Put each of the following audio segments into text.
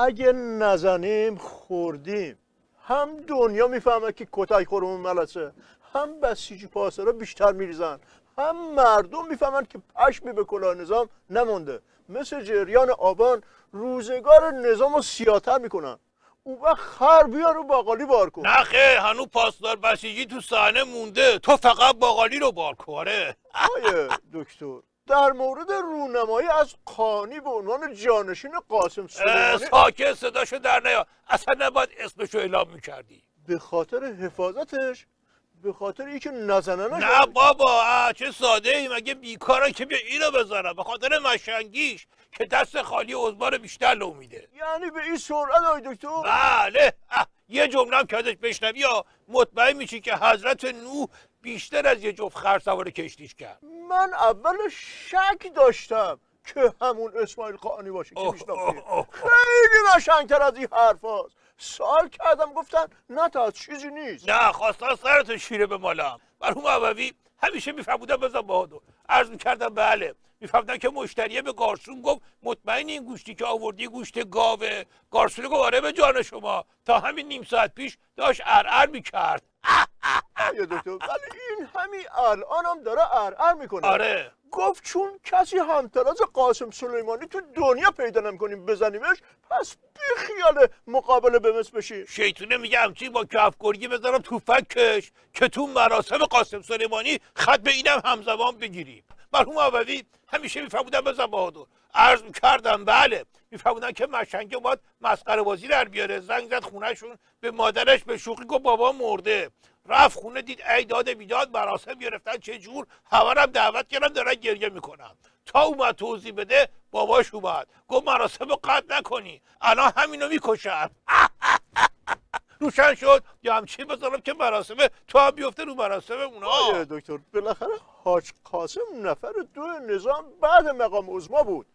اگه نزنیم خوردیم. هم دنیا میفهمه که کتک خورمون ملسه، هم بسیجی پاسدارا بیشتر میریزن، هم مردم میفهمن که پشمی به کلاه نظام نمونده. مثل جریان آبان روزگار نظام رو سیاتر میکنن. اون وقت خر بیار و باقالی بار کن. نخه هنو پاسدار بسیجی تو صحنه مونده، تو فقط باقالی رو بار کاره. آیه دکتر، در مورد رونمایی از قانی به عنوان جانشین قاسم سلیمانی ساکت، صداشو در نیا، اصلا نباید اسمشو اعلام میکردی. به خاطر حفاظتش، به خاطر اینکه نزننش. نه بابا، چه ساده ای، مگه بیکارن که بیا اینو بذارم؟ به خاطر مشنگیش که دست خالی عضما رو بیشتر لو میده. یعنی به این سرعت آی دکتر؟ بله. یه جمله هم که ازش بشنوی یا مطمئن میشی که حضرت نوح بیشتر از یه جفت خر سوار کشتیش کرد. من اول شک داشتم که همون اسماعیل قانی باشه که میشناختی. خیلی قشنگتر از این حرف هاست. سوال کردم گفتن نه تا چیزی نیست. نه، خواستن سرتو شیره به مالم. مرحوم عوضی همیشه میفهمودن بزن بهادر. عرض میکردم بله، میفهمدن که مشتریه به گارسون گفت مطمئن این گوشتی که آوردی گوشت گاوه؟ گارسون گفت آره به جان شما، تا همین نیم ساعت پیش داشت ارعر میکرد. آیا دکتر، ولی این همین الان هم داره ارعر میکنه. آره. گفت چون کسی همتراز قاسم سلیمانی تو دنیا پیدا نمیکنیم بزنیمش، پس بی خیال مقابله به مثل بشی. شیطونه میگه همچین با کفگرگی بذارم تو فکش که تو مراسم قاسم سلیمانی خط به اینم همزمان بگیریم. مرحوم عوضی همیشه میفهمودن بزن بهادر. عرض میکردم بله، میفهمودن که مشنگه باید مسخره بازی در بیاره. زنگ زد خونهشون به مادرش به شوخی گفت بابا مرده. رفت خونه دید ای داد بیداد مراسم گرفتن چه جور، همه دعوت کردن دارن گریه میکنن. تا اومد توضیح بده باباش اومد گفت مراسم رو قطع نکنی، الان همینو میکشن. روشن شد یا همچین بذارم که مراسم تو هم بیفته رو مراسم اونا. آیه دکتر، بالاخره حاج قاسم نفر دو نظام بعد مقام عظما بود.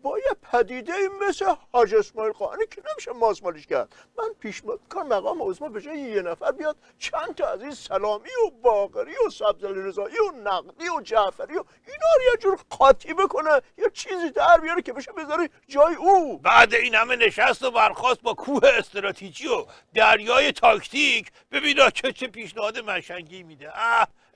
با یه پدیده مثل حاج اسماعیل قانی که نمیشه ماسمالیش کرد. من پیشنهاد میکنم مقام عظما به جای یه نفر بیاد چند تا از این سلامی و باقری و سبزعلی رضایی و نقدی و جعفری و اینا رو یه جور قاطی بکنه، یه چیزی در بیاره که بشه بذاری جای او. بعد این همه نشست و برخاست با کوه استراتژی و دریای تاکتیک، ببینا چه پیشنهاد مشنگی میده.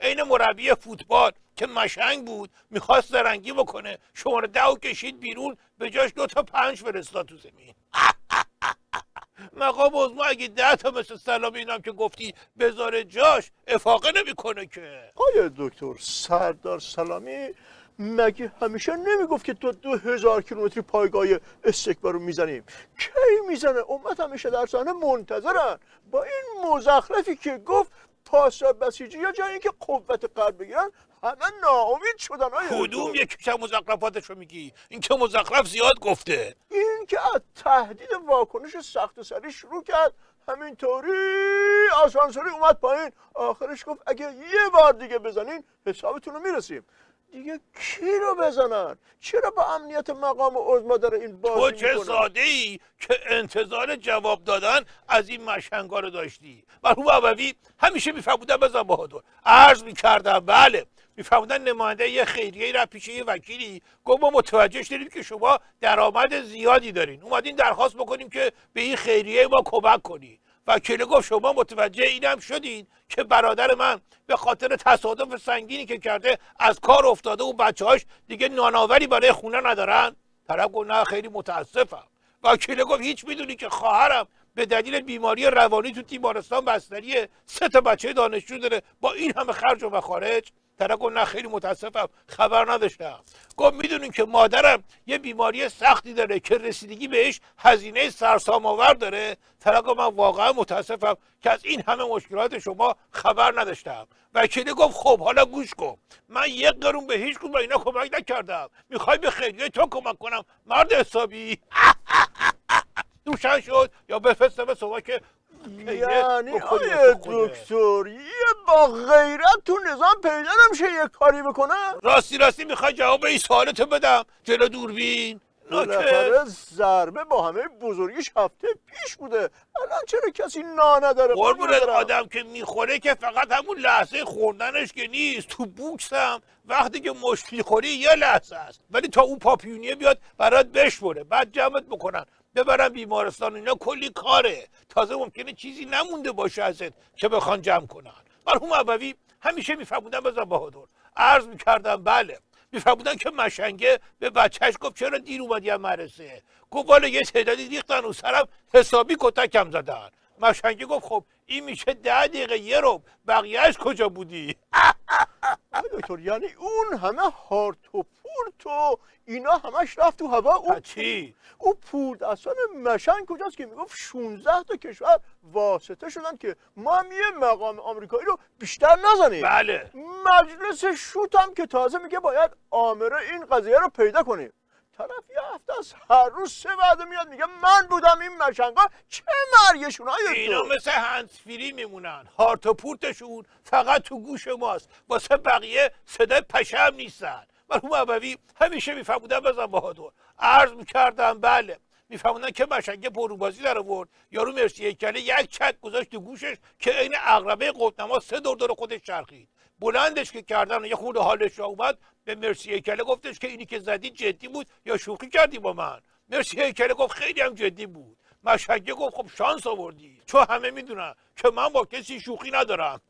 عین مربی فوتبال که مشنگ بود میخواست زرنگی بکنه، شماره 10 کشید بیرون، به جاش 2 تا 5 فرستاد تو زمین. مقام عظما اگه 10 تا مثل سلامی اینم که گفتی بذاره جاش، افاقه نمیکنه که. آیا دکتر، سردار سلامی مگه همیشه نمیگفت که تو 2000 کیلومتری پایگاه استکبار رو میزنیم؟ کی میزنه؟ امت همیشه در صحنه منتظرن. با این مزخرفی که گفت پاسدار بسیجی یا جایی که قوت قلب بگیرن همه ناامید شدن. کدوم یکیش مزخرفاتشو میگی؟ این که مزخرف زیاد گفته. این که از تهدید واکنش سخت سری شروع کرد، همینطوری آسانسوری اومد پایین، آخرش گفت اگه یه بار دیگه بزنین حسابتون رو میرسیم. دیگه کی رو بزنن؟ چرا با امنیت مقام عظما داره این بازی تو میکنه؟ چه ساده ای که انتظار جواب دادن از این مشنگا رو داشتی. مرحوم عوضی همیشه میفهمودن بزن بهادر. عرض میکردم بله، میفهمودن نماینده یه خیریه رفت پیش یه وکیلی گفت ما متوجه شدیم که شما درآمد زیادی دارین، اومدین درخواست بکنیم که به این خیریه ما کمک کنی. وکیل گفت شما متوجه اینم شدین که برادر من به خاطر تصادف سنگینی که کرده از کار افتاده و بچه‌هاش دیگه نانآوری برای خونه ندارن؟ طرف گفت نه خیلی متاسفم. وکیل گفت هیچ میدونی که خواهرم به دلیل بیماری روانی تو بیمارستان بستریه، 3 تا بچه دانشجو داره، با این همه خرج و مخارج؟ طرف گفت نه خیلی متاسفم، خبر نداشتم. گفت میدونین که مادرم یه بیماری سختی داره که رسیدگی بهش هزینه سرسام‌آور داره؟ طرف گفت من واقعا متاسفم که از این همه مشکلات شما خبر نداشتم. وکیل گفت خب حالا گوش کن، من 1 قرون به هیچ کدوم اینا کمک نکردم، میخوای به خیریه تو کمک کنم مرد حسابی؟ روشن شد یا بفرستم شما که یعنی آیه دکتر یه با غیرت تو نظام پیدا نمیشه یه کاری بکنه؟ راستی میخوای جواب این سوالتو بدم جلو دوربین؟ بالاخره ضربه با همه بزرگیش هفته پیش بوده، الان چرا کسی نداره؟ قربونت آدم که میخوره که فقط همون لحظه خوردنش که نیست، تو بوکس هم وقتی که مشت میخوری یه لحظه است، ولی تا اون پاپیونیه بیاد برات بشوره بعد جمعت بکنن ببرن بیمارستان، اینا کلی کاره. تازه ممکنه چیزی نمونده باشه ازت که بخوان جمع کنن. مرحوم ابوی همیشه میفهموندن بزن بهادر، عرض میکردم بله، میفهموندن که مشنگه به بچهش گفت چرا دیر اومدی از مدرسه، گفت والا یه تعدادی ریختن و سرم حسابی کتکم زدن. مشنگه گفت خب این میشه 10 دقیقه یه رو، بقیهش کجا بودی؟ آقای دکتر یعنی اون همه هارت و پورت و اینا همش رفت تو هوا؟ اون چی؟ او پورت اصلا مشنگ کجاست که میگفت 16 تا کشور واسطه شدن که ما هم یه مقام آمریکایی رو بیشتر نزنیم. بله. مجلس شوت هم که تازه میگه باید آمره این قضیه رو پیدا کنیم. طرف یه هفته از هر روز 3 وعده میاد میگه من بودم این مشنگا چه مرگشون های اینا مثل هنسفیری میمونن، هارت و پورتشون فقط تو گوش ماست، واسه بقیه صدای پشم نیستن. مرحوم ابوی همیشه میفهموندن بزن بهادر، عرض میکردم بله، میفهموندن که مشنگه پروبازی در آورد، یارو مرسی هیکله یک چک گذاشت تو گوشش که عین عقربه قطب‌نما 3 دور خودش چرخید. بلندش که کردن و یه خورده حالش را اومد، به مرسی هیکله گفتش که اینی که زدی جدی بود یا شوخی کردی با من؟ مرسی هیکله گفت خیلی هم جدی بود. مشنگه گفت خب شانس آوردی، چون همه میدونن که من با کسی شوخی ندارم.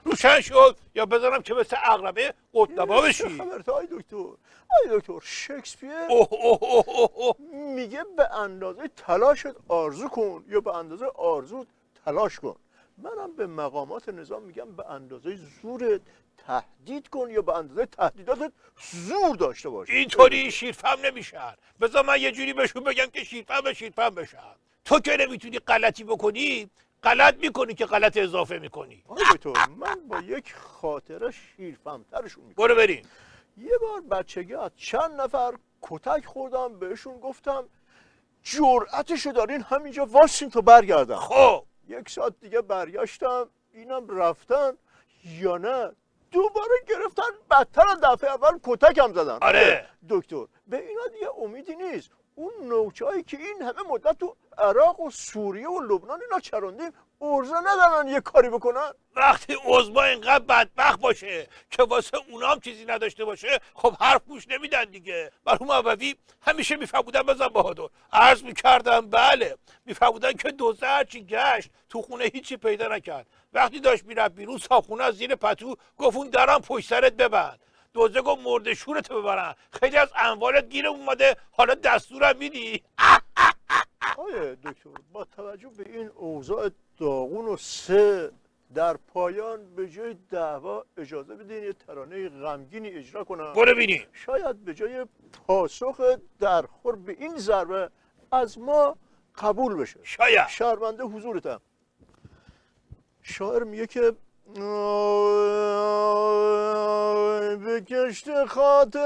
روشن شد یا بذارم که مثل عقربه قطب‌نما بشی؟ خبرت آقای دکتر؟ آقای دکتر شکسپیر میگه به اندازه تلاشت آرزو کن یا به اندازه آرزوت تلاش کن. منم به مقامات نظام میگم به اندازه زورت تهدید کن یا به اندازه تهدیداتت زور داشته باش. اینطوری شیرفهم نمیشن. بذار من یه جوری بهشون بگم که شیرفهم بشن. تو که نمیتونی غلطی بکنی، غلط میکنی که غلط اضافه میکنی. آقای دکتر من با یک خاطره شیرفهمترشون میکنم. برو بریم. یه بار بچگی از چند نفر کتک خوردم، بهشون گفتم جرأتشو دارین همینجا واسین تا برگردم. خب 1 ساعت دیگه برگشتم، اینم رفتن یا نه دوباره گرفتن، بدتر از دفعه اول کتکم زدن. آره دکتر به اینا دیگه امیدی نیست. اون نوچه‌ای که این همه مدت تو عراق و سوریه و لبنان اینا چراندیم ارزه ندارن یه کاری بکنن. وقتی عضما اینقدر بدبخت باشه که واسه اونام چیزی نداشته باشه، خب حرف گوش نمیدن دیگه. مرحوم ابوی همیشه میفهموندن بزن بهادر، عرض میکردم بله، میفهموندن که دوزه هرچی گشت تو خونه هیچی پیدا نکرد. وقتی داشت میرفت بیرون صاحبخونه از زیر پتو گفت اون درم پشت سرت ببند. دوزه گفت مرده شورتو ببرن، خیلی از اموالت گیر اومده، حالا دستورم میدی؟ آقای دکتر با توجه به این اوضاع داغون و سه در پایان به جای دعوا اجازه بدین یه ترانه غمگینی اجرا کنم. برو بینی. شاید به جای پاسخ درخور به این ضربه از ما قبول بشه. شاید. شرمنده حضورتم. شاعر میگه که به کشت خاطرمش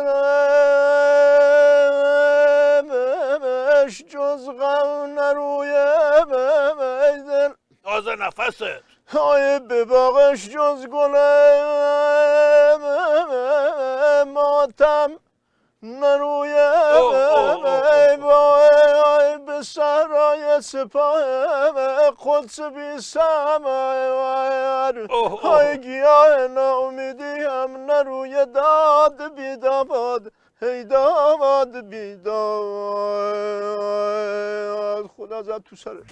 جز غم نرویه دل، تازه نفست. های به باغش جز گل ماتم نرویه به صحرای سپاه قدس بی سمر، های گیاه ناامیدی هم نروی داد بی داماد، هی داماد بی داماد. خدا زد تو سرش.